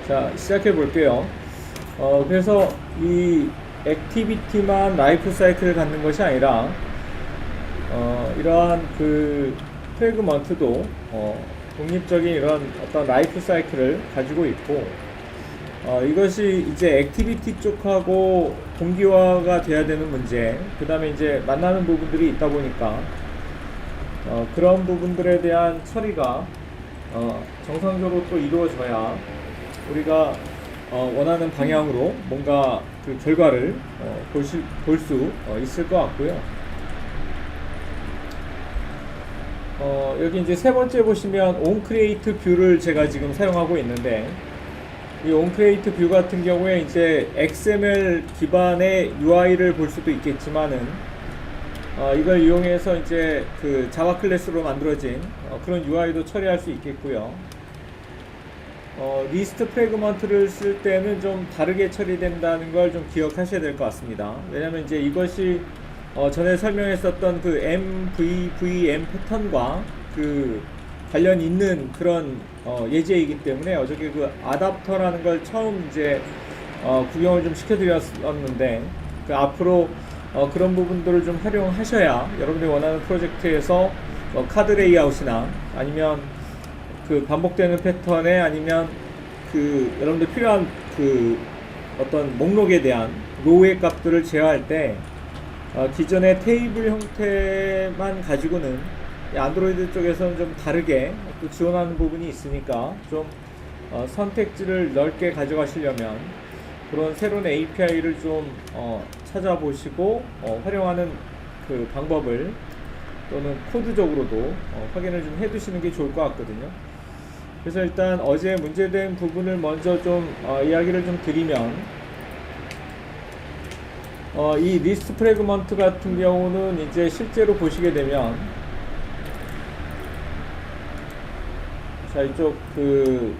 자, 시작해 볼게요. 그래서 이 액티비티만 라이프 사이클을 갖는 것이 아니라, 이러한 그 프래그먼트도, 독립적인 이런 어떤 라이프 사이클을 가지고 있고, 이것이 이제 액티비티 쪽하고 동기화가 돼야 되는 문제, 그 다음에 이제 만나는 부분들이 있다 보니까, 그런 부분들에 대한 처리가, 정상적으로 또 이루어져야 우리가 원하는 방향으로 뭔가 그 결과를 볼 수 있을 것 같고요. 여기 이제 세 번째 보시면 온크리에이트 뷰를 제가 지금 사용하고 있는데, 이 온크리에이트 뷰 같은 경우에 이제 XML 기반의 UI를 볼 수도 있겠지만은, 이걸 이용해서 이제 그 자바 클래스로 만들어진 그런 UI도 처리할 수 있겠고요. 리스트 프래그먼트를 쓸 때는 좀 다르게 처리된다는 걸 좀 기억하셔야 될 것 같습니다. 왜냐면 이제 이것이 전에 설명했었던 그 MVVM 패턴과 그 관련 있는 그런 예제이기 때문에 어저께 그 아답터라는 걸 처음 이제 구경을 좀 시켜드렸었는데, 그 앞으로 그런 부분들을 좀 활용하셔야 여러분들이 원하는 프로젝트에서 카드 레이아웃이나 아니면 그 반복되는 패턴에 아니면 그 여러분들 필요한 그 어떤 목록에 대한 로우의 값들을 제어할 때 기존의 테이블 형태만 가지고는 안드로이드 쪽에서는 좀 다르게 또 지원하는 부분이 있으니까 좀 선택지를 넓게 가져가시려면 그런 새로운 API를 좀 찾아보시고 활용하는 그 방법을 또는 코드적으로도 확인을 좀 해두시는 게 좋을 것 같거든요. 그래서 일단 어제 문제된 부분을 먼저 좀 이야기를 좀 드리면, 이 리스트 프래그먼트 같은 경우는 이제 실제로 보시게 되면, 자, 이쪽 그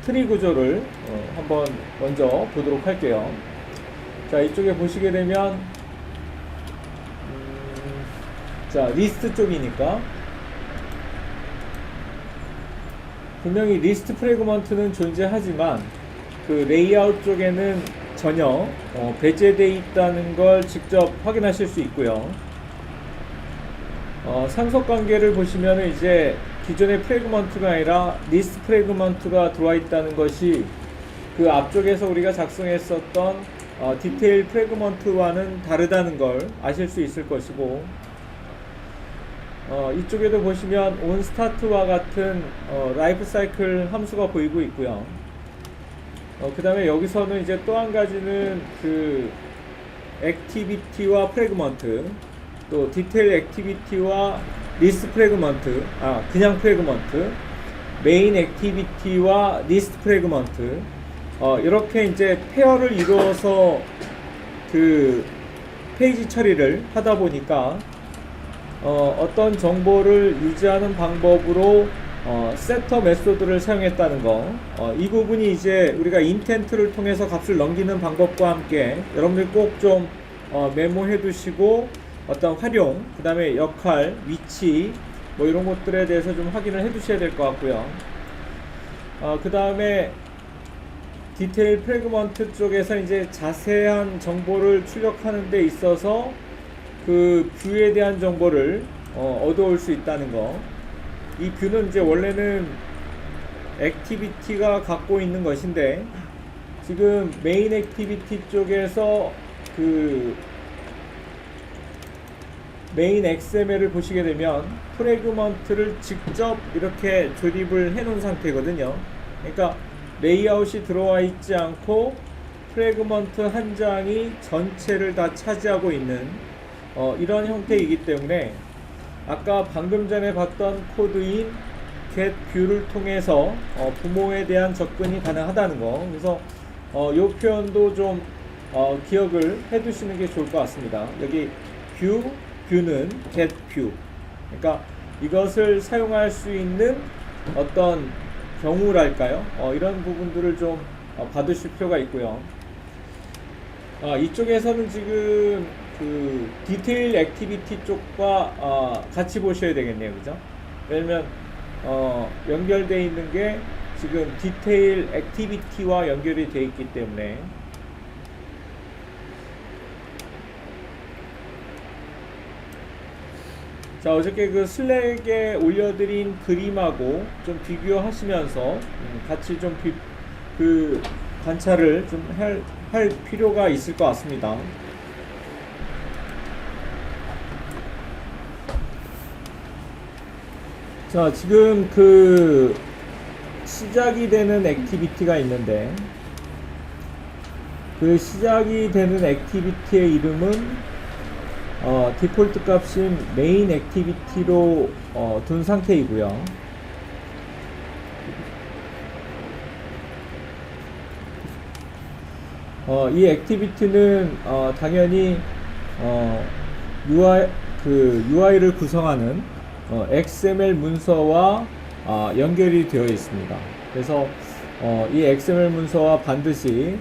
트리 구조를 한번 먼저 보도록 할게요. 자, 이쪽에 보시게 되면 자, 리스트 쪽이니까 분명히 리스트 프래그먼트는 존재하지만 그 레이아웃 쪽에는 전혀 배제되어 있다는 걸 직접 확인하실 수 있고요. 상속 관계를 보시면 이제 기존의 프래그먼트가 아니라 리스트 프래그먼트가 들어와 있다는 것이 그 앞쪽에서 우리가 작성했었던 디테일 프래그먼트와는 다르다는 걸 아실 수 있을 것이고, 이쪽에도 보시면 onStart와 같은 라이프 사이클 함수가 보이고 있고요. 그 다음에 여기서는 이제 또 한 가지는 그 액티비티와 프래그먼트, 또 디테일 액티비티와 리스트 프래그먼트, 그냥 프래그먼트, 메인 액티비티와 리스트 프래그먼트, 이렇게 이제 페어를 이루어서 그 페이지 처리를 하다 보니까 어떤 정보를 유지하는 방법으로 세터 메소드를 사용했다는 거, 이 부분이 이제 우리가 인텐트를 통해서 값을 넘기는 방법과 함께 여러분들 꼭 좀 메모해 두시고 어떤 활용, 그 다음에 역할, 위치 뭐 이런 것들에 대해서 좀 확인을 해 두셔야 될 것 같고요. 그 다음에 디테일 프래그먼트 쪽에서 이제 자세한 정보를 출력하는 데 있어서 그 뷰에 대한 정보를 얻어올 수 있다는 거. 이 뷰는 이제 원래는 액티비티가 갖고 있는 것인데, 지금 메인 액티비티 쪽에서 그 메인 XML을 보시게 되면 프래그먼트를 직접 이렇게 조립을 해 놓은 상태거든요. 그러니까 레이아웃이 들어와 있지 않고 프래그먼트 한 장이 전체를 다 차지하고 있는 이런 형태이기 때문에 아까 방금 전에 봤던 코드인 getView를 통해서 부모에 대한 접근이 가능하다는 거. 그래서 이 표현도 좀 기억을 해 두시는 게 좋을 것 같습니다. 여기 뷰는 getView, 그러니까 이것을 사용할 수 있는 어떤 경우랄까요? 이런 부분들을 좀 받으실 필요가 있고요. 이쪽에서는 지금 그 디테일 액티비티 쪽과 같이 보셔야 되겠네요, 그죠? 왜냐면 연결되어 있는 게 지금 디테일 액티비티와 연결이 되어 있기 때문에 자, 어저께 그 슬랙에 올려드린 그림하고 좀 비교하시면서 같이 좀 그 관찰을 좀 할 필요가 있을 것 같습니다. 자, 지금 그 시작이 되는 액티비티가 있는데 그 시작이 되는 액티비티의 이름은 디폴트 값인 메인 액티비티로 둔 상태이고요. 이 액티비티는 당연히 UI를 구성하는 XML 문서와 연결이 되어 있습니다. 그래서 이 XML 문서와 반드시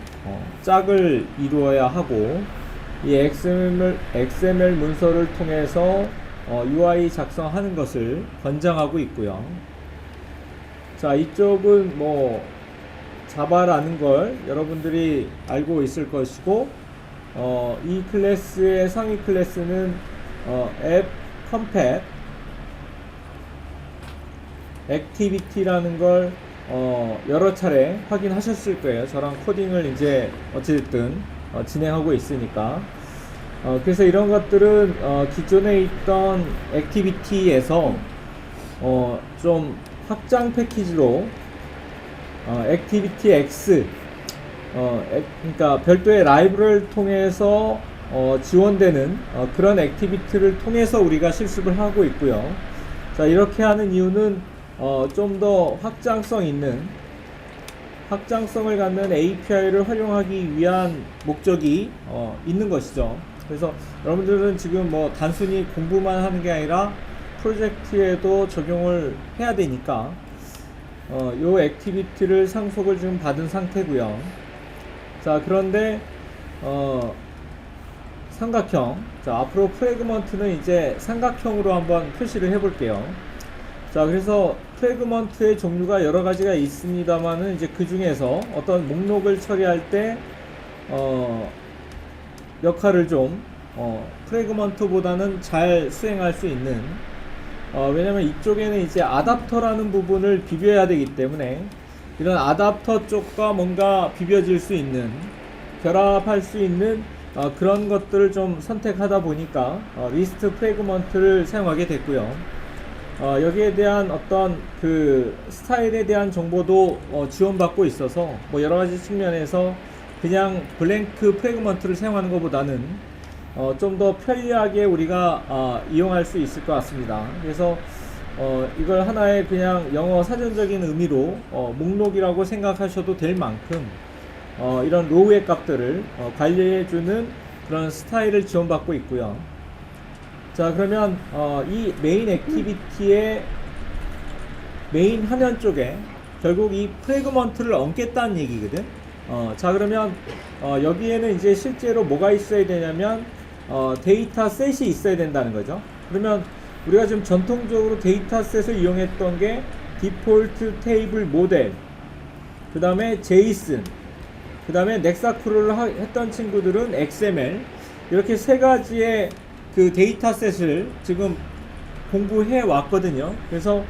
짝을 이루어야 하고 이 XML 문서를 통해서 UI 작성하는 것을 권장하고 있고요. 자, 이쪽은 뭐 자바라는 걸 여러분들이 알고 있을 것이고 이 클래스의 상위 클래스는 앱 컴팻 액티비티라는 걸 여러 차례 확인하셨을 거예요. 저랑 코딩을 이제 어찌됐든 진행하고 있으니까. 그래서 이런 것들은 기존에 있던 액티비티에서 좀 확장 패키지로 액티비티 X 그러니까 별도의 라이브러리를 통해서 지원되는 그런 액티비티를 통해서 우리가 실습을 하고 있고요. 자, 이렇게 하는 이유는 좀 더 확장성을 갖는 API를 활용하기 위한 목적이 있는 것이죠. 그래서 여러분들은 지금 뭐 단순히 공부만 하는 게 아니라 프로젝트에도 적용을 해야 되니까 요 액티비티를 상속을 지금 받은 상태고요. 자, 그런데 삼각형, 자, 앞으로 프래그먼트는 이제 삼각형으로 한번 표시를 해 볼게요. 자, 그래서 프래그먼트의 종류가 여러 가지가 있습니다만은 이제 그 중에서 어떤 목록을 처리할 때 역할을 좀 프래그먼트보다는 잘 수행할 수 있는 왜냐면 이쪽에는 이제 아답터라는 부분을 비벼야 되기 때문에 이런 아답터 쪽과 뭔가 비벼질 수 있는 결합할 수 있는 그런 것들을 좀 선택하다 보니까 리스트 프래그먼트를 사용하게 됐고요. 여기에 대한 어떤 그 스타일에 대한 정보도 지원받고 있어서 뭐 여러 가지 측면에서 그냥 블랭크 프래그먼트를 사용하는 것보다는 좀 더 편리하게 우리가 이용할 수 있을 것 같습니다. 그래서 이걸 하나의 그냥 영어 사전적인 의미로 목록이라고 생각하셔도 될 만큼 이런 로우의 값들을 관리해주는 그런 스타일을 지원받고 있고요. 자, 그러면 이 메인 액티비티의 메인 화면 쪽에 결국 이 프래그먼트를 얹겠다는 얘기거든. 자, 그러면 여기에는 이제 실제로 뭐가 있어야 되냐면 데이터 셋이 있어야 된다는 거죠. 그러면 우리가 지금 전통적으로 데이터 셋을 이용했던 게 디폴트 테이블 모델, 그 다음에 제이슨, 그 다음에 넥사크롤을 했던 친구들은 XML, 이렇게 세 가지의 그 데이터 셋을 지금 공부해 왔거든요. 그래서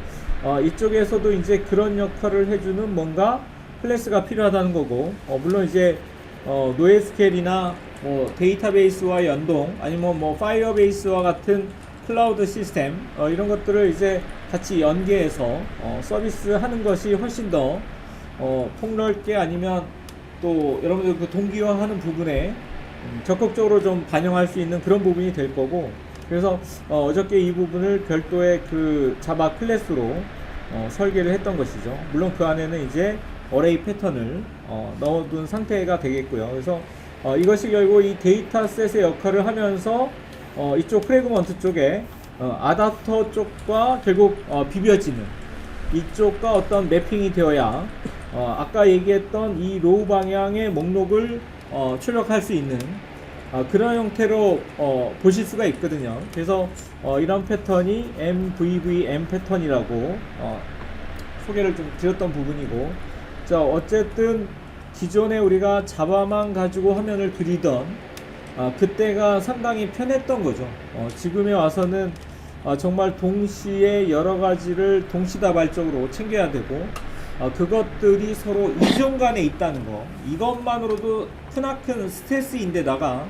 이쪽에서도 이제 그런 역할을 해주는 뭔가 클래스가 필요하다는 거고, 물론 이제 노에스케일이나 뭐 데이터베이스와 연동, 아니면 뭐 파이어베이스와 같은 클라우드 시스템 이런 것들을 이제 같이 연계해서 서비스 하는 것이 훨씬 더 폭넓게, 아니면 또 여러분들 그 동기화하는 부분에 적극적으로 좀 반영할 수 있는 그런 부분이 될 거고, 그래서 어저께 이 부분을 별도의 그 자바 클래스로 설계를 했던 것이죠. 물론 그 안에는 이제 어레이 패턴을 넣어둔 상태가 되겠고요. 그래서 이것이 결국 이 데이터셋의 역할을 하면서 이쪽 프래그먼트 쪽에 아답터 쪽과 결국 비벼지는 이쪽과 어떤 매핑이 되어야 아까 얘기했던 이 로우 방향의 목록을 출력할 수 있는 그런 형태로 보실 수가 있거든요. 그래서 이런 패턴이 MVVM 패턴이라고 소개를 좀 드렸던 부분이고, 자 어쨌든 기존에 우리가 자바만 가지고 화면을 그리던 그때가 상당히 편했던 거죠. 지금에 와서는 정말 동시에 여러 가지를 동시다발적으로 챙겨야 되고, 그것들이 서로 이중 간에 있다는 거, 이것만으로도 크나큰 스트레스인데다가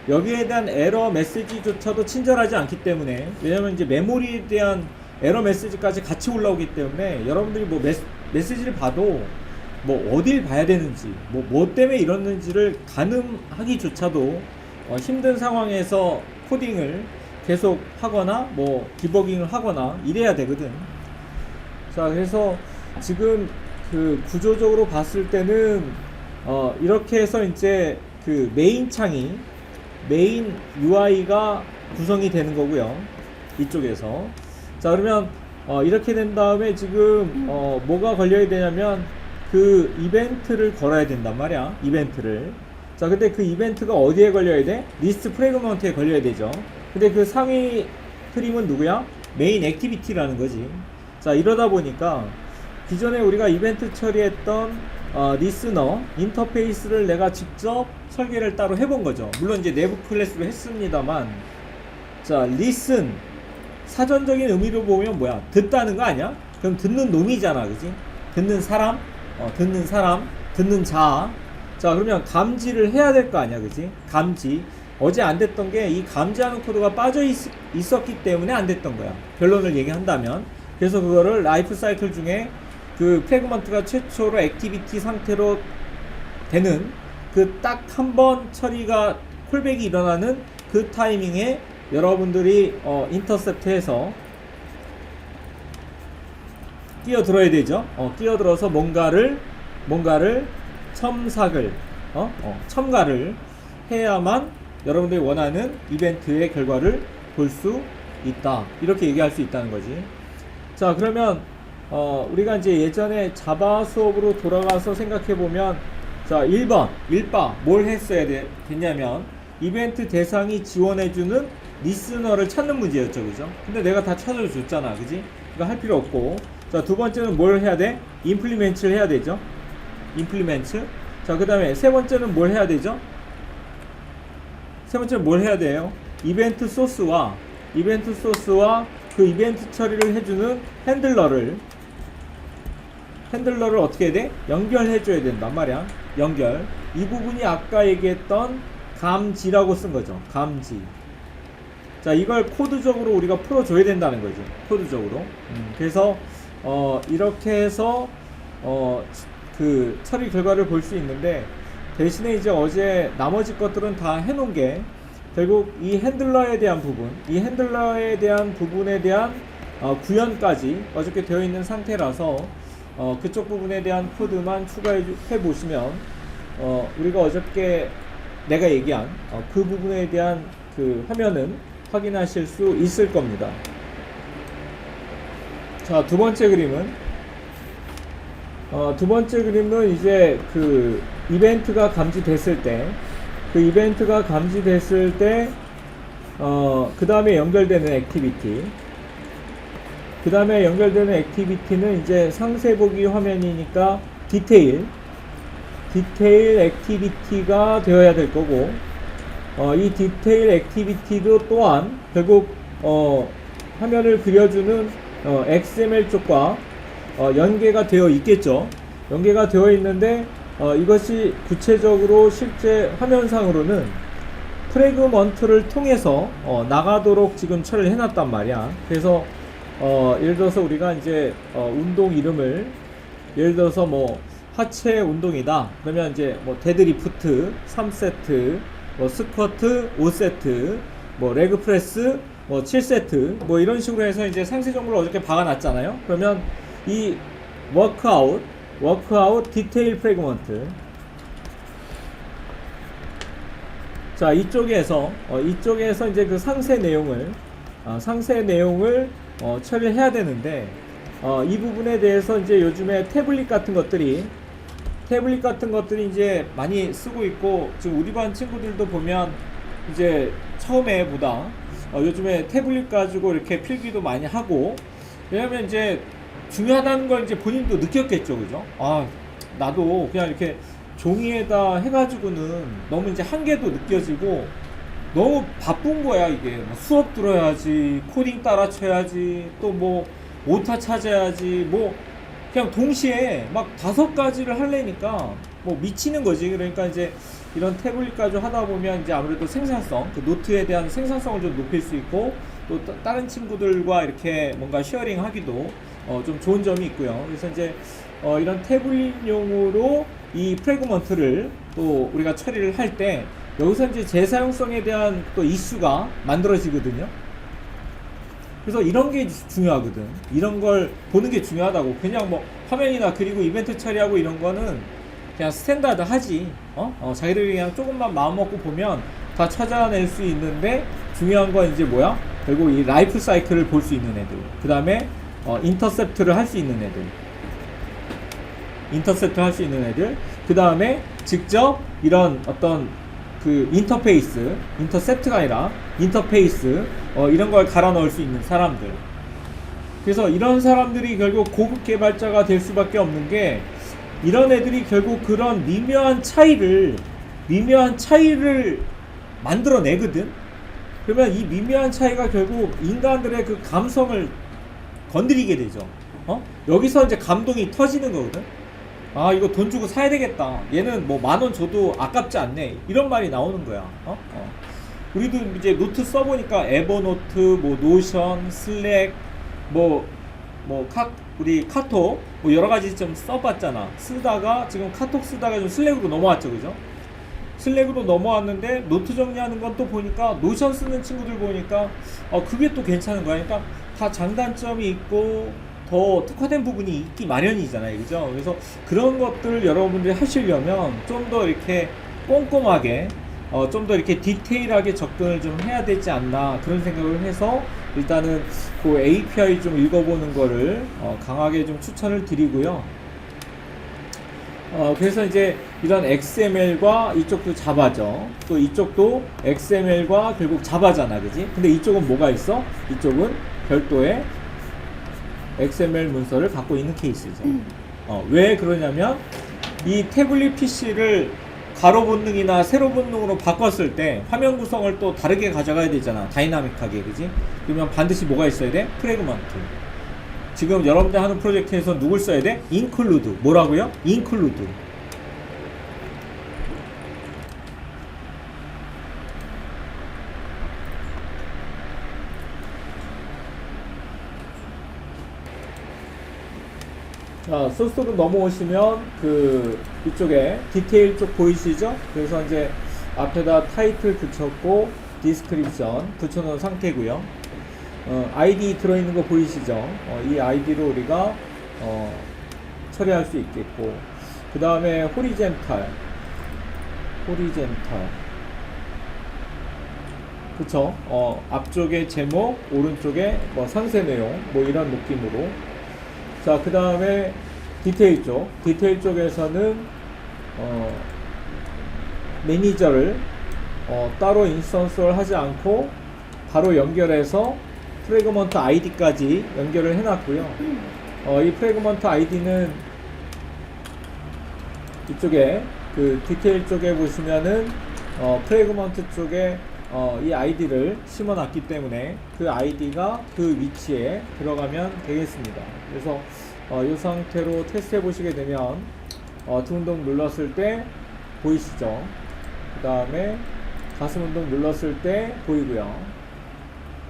여기에 대한 에러 메시지조차도 친절하지 않기 때문에, 왜냐면 이제 메모리에 대한 에러 메시지까지 같이 올라오기 때문에 여러분들이 뭐 메시지를 봐도 뭐 어딜 봐야 되는지, 뭐 때문에 이러는지를 가늠하기조차도 힘든 상황에서 코딩을 계속 하거나 뭐 디버깅을 하거나 이래야 되거든. 자, 그래서 지금 그 구조적으로 봤을 때는 이렇게 해서 이제 그 메인 창이, 메인 UI가 구성이 되는 거고요, 이쪽에서. 자, 그러면 이렇게 된 다음에 지금 뭐가 걸려야 되냐면 그 이벤트를 걸어야 된단 말이야, 이벤트를. 자, 근데 그 이벤트가 어디에 걸려야 돼? 리스트 프래그먼트에 걸려야 되죠. 근데 그 상위 트림은 누구야? 메인 액티비티라는 거지. 자, 이러다 보니까 기존에 우리가 이벤트 처리했던 리스너 인터페이스를 내가 직접 설계를 따로 해본 거죠. 물론 이제 내부 클래스로 했습니다만, 자, listen, 사전적인 의미로 보면 뭐야? 듣다는 거 아니야? 그럼 듣는 놈이잖아, 그지? 듣는 사람, 듣는 자. 자, 그러면 감지를 해야 될 거 아니야, 그지? 감지. 어제 안 됐던 게 이 감지하는 코드가 빠져 있었기 때문에 안 됐던 거야, 결론을 얘기한다면. 그래서 그거를 라이프 사이클 중에 그 프래그먼트가 최초로 액티비티 상태로 되는 그 딱 한 번 처리가 콜백이 일어나는 그 타이밍에 여러분들이 인터셉트해서 끼어들어야 되죠. 끼어들어서 뭔가를 첨가를 해야만 여러분들이 원하는 이벤트의 결과를 볼 수 있다, 이렇게 얘기할 수 있다는 거지. 자, 그러면 우리가 이제 예전에 자바 수업으로 돌아가서 생각해 보면, 자, 1번 1바 뭘 했어야 됐냐면 이벤트 대상이 지원해주는 리스너를 찾는 문제였죠, 그죠? 근데 내가 다 찾아줬잖아, 그지? 이거 할 필요 없고. 자, 두 번째는 뭘 해야 돼? 임플리멘트를 해야 되죠. 임플리멘트. 자, 그 다음에 세 번째는 뭘 해야 되죠? 세 번째는 뭘 해야 돼요? 이벤트 소스와 그 이벤트 처리를 해주는 핸들러를 어떻게 해야 돼? 연결해 줘야 된단 말이야. 연결. 이 부분이 아까 얘기했던 감지라고 쓴 거죠. 감지. 자, 이걸 코드적으로 우리가 풀어줘야 된다는 거죠, 코드적으로. 그래서 이렇게 해서 그 처리 결과를 볼 수 있는데, 대신에 이제 어제 나머지 것들은 다 해놓은 게 결국 이 핸들러에 대한 부분에 대한 구현까지 어저께 되어 있는 상태라서 그쪽 부분에 대한 코드만 추가해 보시면 우리가 어저께 내가 얘기한 그 부분에 대한 그 화면은 확인하실 수 있을 겁니다. 자, 두 번째 그림은 이제 그 이벤트가 감지됐을 때, 그 다음에 연결되는 액티비티는 이제 상세 보기 화면이니까 디테일 액티비티가 되어야 될 거고, 이 디테일 액티비티도 또한 결국 화면을 그려주는 XML 쪽과 연계가 되어 있겠죠. 연계가 되어 있는데 이것이 구체적으로 실제 화면상으로는 프래그먼트를 통해서 나가도록 지금 처리를 해놨단 말이야. 그래서 예를 들어서 우리가 이제 운동 이름을, 예를 들어서 뭐 하체 운동이다 그러면 이제 뭐 데드리프트 3세트, 뭐 스쿼트 5세트, 뭐 레그 프레스 뭐 7세트, 뭐 이런 식으로 해서 이제 상세 정보를 어저께 박아놨잖아요. 그러면 이 워크아웃 디테일 프래그먼트, 자, 이쪽에서 이제 그 상세 내용을 처리를 해야 되는데, 이 부분에 대해서 이제 요즘에 태블릿 같은 것들이 이제 많이 쓰고 있고, 지금 우리 반 친구들도 보면 이제 처음에 보다 요즘에 태블릿 가지고 이렇게 필기도 많이 하고, 왜냐면 이제 중요하다는 걸 이제 본인도 느꼈겠죠, 그죠? 아, 나도 그냥 이렇게 종이에다 해가지고는 너무 이제 한계도 느껴지고 너무 바쁜 거야, 이게. 뭐 수업 들어야지, 코딩 따라쳐야지, 또 뭐 오타 찾아야지, 뭐 그냥 동시에 막 5가지를 하려니까 뭐 미치는 거지. 그러니까 이제 이런 태블릿 가지고 하다 보면 이제 아무래도 생산성, 그 노트에 대한 생산성을 좀 높일 수 있고 또 다른 친구들과 이렇게 뭔가 쉐어링 하기도 좀 좋은 점이 있고요. 그래서 이제 이런 태블릿용으로 이 프래그먼트를 또 우리가 처리를 할 때 여기서 이제 재사용성에 대한 또 이슈가 만들어지거든요. 그래서 이런 게 중요하거든. 이런 걸 보는 게 중요하다고. 그냥 뭐 화면이나 그리고 이벤트 처리하고 이런 거는 그냥 스탠다드 하지. 자기들이 그냥 조금만 마음 먹고 보면 다 찾아낼 수 있는데 중요한 건 이제 뭐야? 결국 이 라이프 사이클을 볼 수 있는 애들. 그 다음에 인터셉트를 할 수 있는 애들. 인터셉트 할 수 있는 애들. 그 다음에 직접 이런 어떤 그 인터페이스, 인터셉트가 아니라 인터페이스 이런 걸 갈아 넣을 수 있는 사람들. 그래서 이런 사람들이 결국 고급 개발자가 될 수밖에 없는 게 이런 애들이 결국 그런 미묘한 차이를 만들어내거든. 그러면 이 미묘한 차이가 결국 인간들의 그 감성을 건드리게 되죠. 여기서 이제 감동이 터지는 거거든. 아, 이거 돈 주고 사야 되겠다. 얘는 뭐 10,000원 줘도 아깝지 않네. 이런 말이 나오는 거야. 우리도 이제 노트 써보니까 에버노트, 뭐 노션, 슬랙, 우리 카톡, 뭐 여러 가지 좀 써봤잖아. 쓰다가 지금 카톡 쓰다가 좀 슬랙으로 넘어왔죠, 그죠? 슬랙으로 넘어왔는데 노트 정리하는 건 또 보니까 노션 쓰는 친구들 보니까 그게 또 괜찮은 거야. 그러니까 다 장단점이 있고 더 특화된 부분이 있기 마련이잖아요, 그죠? 그래서 그런 것들 여러분들이 하시려면 좀 더 이렇게 꼼꼼하게 좀 더 이렇게 디테일하게 접근을 좀 해야 되지 않나 그런 생각을 해서 일단은 그 API 좀 읽어보는 거를 강하게 좀 추천을 드리고요. 그래서 이제 이런 XML과 이쪽도 자바죠. 또 이쪽도 XML과 결국 자바잖아, 그지? 근데 이쪽은 뭐가 있어? 이쪽은 별도의 XML 문서를 갖고 있는 케이스죠. 왜 그러냐면 이 태블릿 PC를 가로 본능이나 세로 본능으로 바꿨을 때 화면 구성을 또 다르게 가져가야 되잖아. 다이나믹하게, 그지? 그러면 반드시 뭐가 있어야 돼? 프래그먼트. 지금 여러분들 하는 프로젝트에서 누굴 써야 돼? include. 뭐라고요? include. 자, 소스로 넘어오시면 그 이쪽에 디테일 쪽 보이시죠? 그래서 이제 앞에다 타이틀 붙였고 디스크립션 붙여놓은 상태고요. 아이디 들어있는 거 보이시죠? 이 아이디로 우리가 처리할 수 있겠고, 그 다음에 호리젠탈, 그쵸? 앞쪽에 제목, 오른쪽에 뭐 상세 내용, 뭐 이런 느낌으로. 자, 그 다음에 디테일 쪽에서는 매니저를 따로 인스턴스를 하지 않고 바로 연결해서 프래그먼트 아이디까지 연결을 해놨고요. 이 프래그먼트 아이디는 이쪽에 그 디테일 쪽에 보시면은 프래그먼트 쪽에 이 아이디를 심어놨기 때문에 그 아이디가 그 위치에 들어가면 되겠습니다. 그래서 이 상태로 테스트 해 보시게 되면 등 운동 눌렀을 때 보이시죠? 그 다음에 가슴 운동 눌렀을 때 보이고요.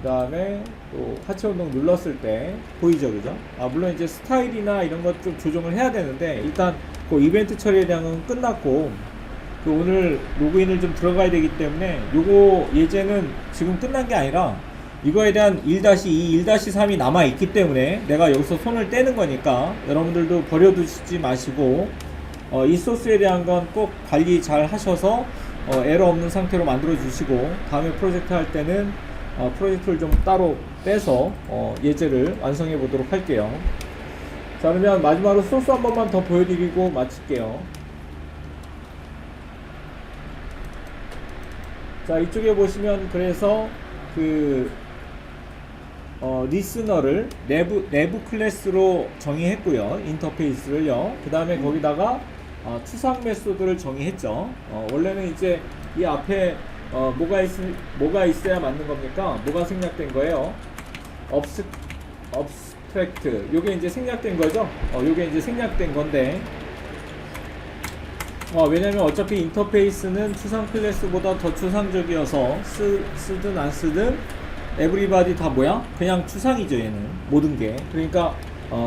그 다음에 또 하체 운동 눌렀을 때 보이죠, 그죠? 물론 이제 스타일이나 이런 것 좀 조정을 해야 되는데 일단 그 이벤트 처리에 대한 건 끝났고, 그 오늘 로그인을 좀 들어가야 되기 때문에 요거 예제는 지금 끝난 게 아니라 이거에 대한 1-2, 1-3이 남아 있기 때문에 내가 여기서 손을 떼는 거니까 여러분들도 버려두시지 마시고 이 소스에 대한 건 꼭 관리 잘 하셔서 에러 없는 상태로 만들어 주시고, 다음에 프로젝트 할 때는 프로젝트를 좀 따로 빼서 예제를 완성해 보도록 할게요. 자, 그러면 마지막으로 소스 한 번만 더 보여드리고 마칠게요. 자, 이쪽에 보시면 그래서 그 리스너를 내부 클래스로 정의했고요. 인터페이스를요. 그 다음에 거기다가 추상 메소드를 정의했죠. 원래는 이제 이 앞에 뭐가 있어야 맞는 겁니까? 뭐가 생략된 거예요? 업스트랙트. 요게 이제 생략된 거죠. 요게 이제 생략된 건데, 왜냐면 어차피 인터페이스는 추상 클래스보다 더 추상적이어서 쓰든 안 쓰든 에브리바디 다 뭐야? 그냥 추상이죠. 얘는 모든 게. 그러니까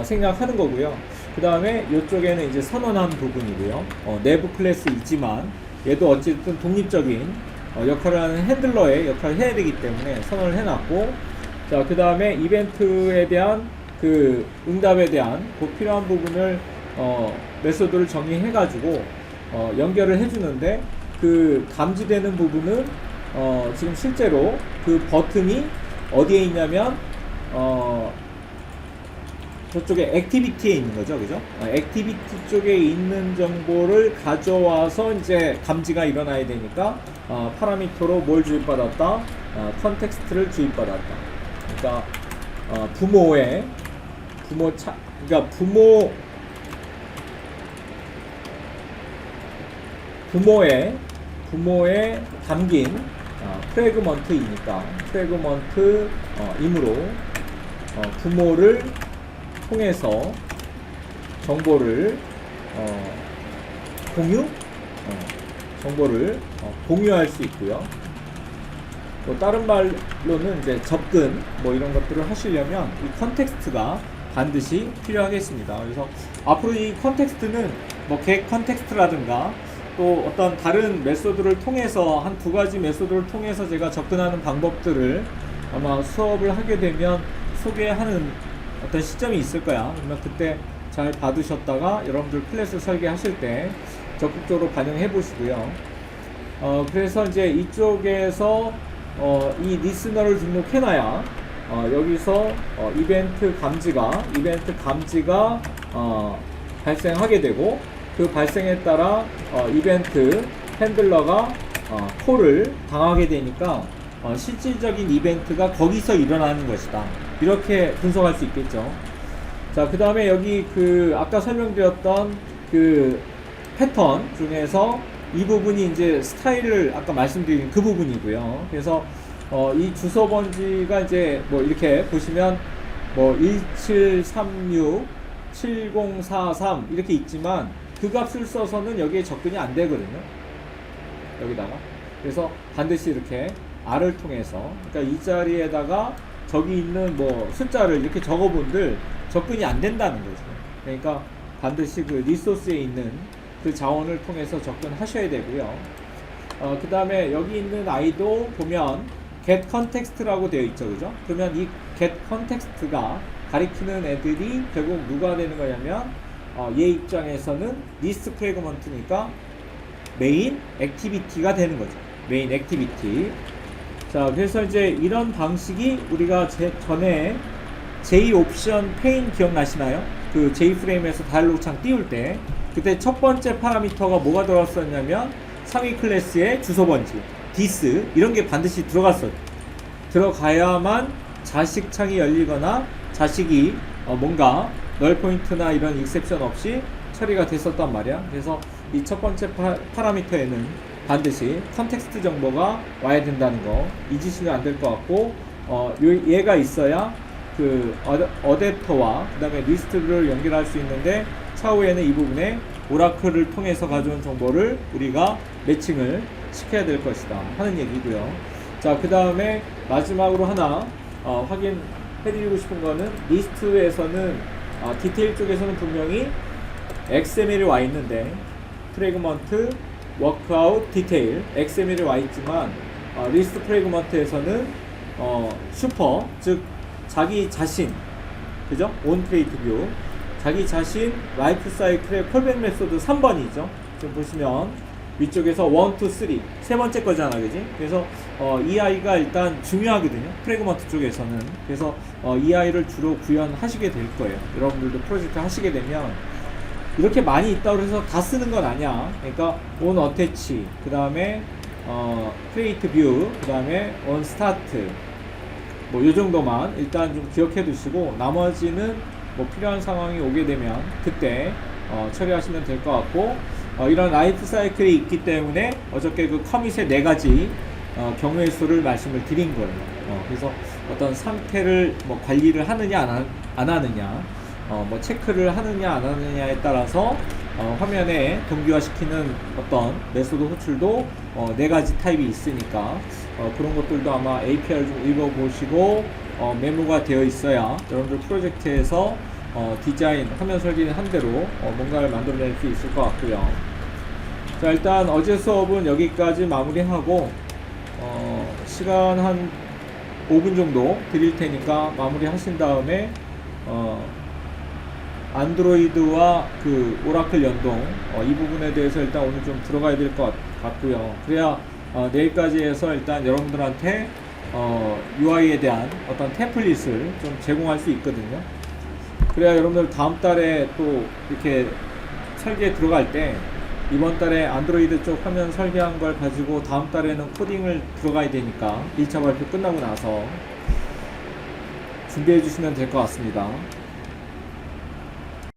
생략하는 거고요. 그 다음에 이쪽에는 이제 선언한 부분이고요. 내부 클래스이지만 얘도 어쨌든 독립적인 역할을 하는 핸들러의 역할을 해야 되기 때문에 선언을 해놨고, 자, 그 다음에 이벤트에 대한 그 응답에 대한 그 필요한 부분을 메소드를 정의해가지고 연결을 해주는데, 그 감지되는 부분은 지금 실제로 그 버튼이 어디에 있냐면 저쪽에 액티비티에 있는 거죠, 그죠? 액티비티 쪽에 있는 정보를 가져와서 이제 감지가 일어나야 되니까 파라미터로 뭘 주입받았다? 컨텍스트를 주입받았다. 그러니까 부모에 담긴 프래그먼트이니까 프래그먼트이므로 부모를 통해서 정보를 공유할 수 있고요. 뭐 다른 말로는 이제 접근 뭐 이런 것들을 하시려면 이 컨텍스트가 반드시 필요하겠습니다. 그래서 앞으로 이 컨텍스트는 뭐 get 컨텍스트라든가 또 어떤 다른 메소드를 통해서 한 두 가지 메소드를 통해서 제가 접근하는 방법들을 아마 수업을 하게 되면 소개하는 어떤 시점이 있을 거야. 그러면 그때 잘 받으셨다가 여러분들 클래스 설계하실 때 적극적으로 반영해 보시고요. 그래서 이제 이쪽에서 이 리스너를 등록해놔야 여기서 이벤트 감지가 발생하게 되고, 그 발생에 따라 이벤트 핸들러가 콜을 당하게 되니까 실질적인 이벤트가 거기서 일어나는 것이다. 이렇게 분석할 수 있겠죠. 자, 그 다음에 여기 그 아까 설명드렸던 그 패턴 중에서 이 부분이 이제 스타일을 아까 말씀드린 그 부분이고요. 그래서 이 주소 번지가 이제 뭐 이렇게 보시면 뭐 1736 7043 이렇게 있지만 그 값을 써서는 여기에 접근이 안 되거든요. 여기다가. 그래서 반드시 이렇게 R을 통해서, 그러니까 이 자리에다가 저기 있는 뭐 숫자를 이렇게 적어본들 접근이 안 된다는 거죠. 그러니까 반드시 그 리소스에 있는 그 자원을 통해서 접근하셔야 되고요. 그 다음에 여기 있는 아이도 보면 get context라고 되어 있죠, 그죠? 그러면 이 get context가 가리키는 애들이 결국 누가 되는 거냐면 얘 입장에서는 리스트 프래그먼트니까 메인 액티비티가 되는 거죠. 메인 액티비티. 자, 그래서 이제 이런 방식이 우리가 전에 J 옵션 페인 기억나시나요? 그 J 프레임에서 다이얼로그 창 띄울 때 그때 첫 번째 파라미터가 뭐가 들어갔었냐면 상위 클래스의 주소 번지, 디스 이런 게 반드시 들어가야만 자식 창이 열리거나 자식이 뭔가 널 포인트나 이런 익셉션 없이 처리가 됐었단 말이야. 그래서 이 첫 번째 파라미터에는 반드시 컨텍스트 정보가 와야 된다는 거 잊으시면 안 될 것 같고, 얘가 있어야 그 어댑터와 그 다음에 리스트를 연결할 수 있는데 차후에는 이 부분에 오라클을 통해서 가져온 정보를 우리가 매칭을 시켜야 될 것이다 하는 얘기고요. 자, 그 다음에 마지막으로 하나 확인해드리고 싶은 거는 리스트에서는 디테일 쪽에서는 분명히 XML이 와 있는데 프래그먼트, 워크아웃, 디테일 XML이 와 있지만 리스트 프래그먼트에서는 슈퍼, 즉 자기 자신, 그죠? 온 크리에이트 뷰, 자기 자신 라이프 사이클의 콜백 메소드 3번이죠. 지금 보시면 위쪽에서 1, 2, 3 세 번째 거잖아, 그지? 그래서 이 아이가 일단 중요하거든요, 프래그먼트 쪽에서는. 그래서 이 아이를 주로 구현하시게 될 거예요. 여러분들도 프로젝트 하시게 되면 이렇게 많이 있다고 해서 다 쓰는 건 아니야. 그러니까 on attach, 그 다음에 create view, 그 다음에 on start, 뭐 요 정도만 일단 좀 기억해 두시고 나머지는 뭐 필요한 상황이 오게 되면 그때 처리하시면 될 것 같고, 이런 라이프 사이클이 있기 때문에 어저께 그 커밋의 4가지 경우의 수를 말씀을 드린 거예요. 그래서 어떤 상태를 뭐 관리를 하느냐 안 하느냐, 뭐 체크를 하느냐 안 하느냐에 따라서 화면에 동기화시키는 어떤 메소드 호출도 4가지 타입이 있으니까 그런 것들도 아마 API를 좀 읽어보시고 메모가 되어 있어야 여러분들 프로젝트에서 디자인, 화면 설계는 한 대로 뭔가를 만들어낼 수 있을 것 같고요. 자, 일단 어제 수업은 여기까지 마무리하고 시간 한 5분 정도 드릴 테니까 마무리 하신 다음에 안드로이드와 그 오라클 연동 이 부분에 대해서 일단 오늘 좀 들어가야 될 것 같고요. 그래야 내일까지 해서 일단 여러분들한테 UI에 대한 어떤 템플릿을 좀 제공할 수 있거든요. 그래야 여러분들 다음 달에 또 이렇게 설계에 들어갈 때 이번 달에 안드로이드 쪽 화면 설계한 걸 가지고 다음 달에는 코딩을 들어가야 되니까 1차 발표 끝나고 나서 준비해 주시면 될 것 같습니다.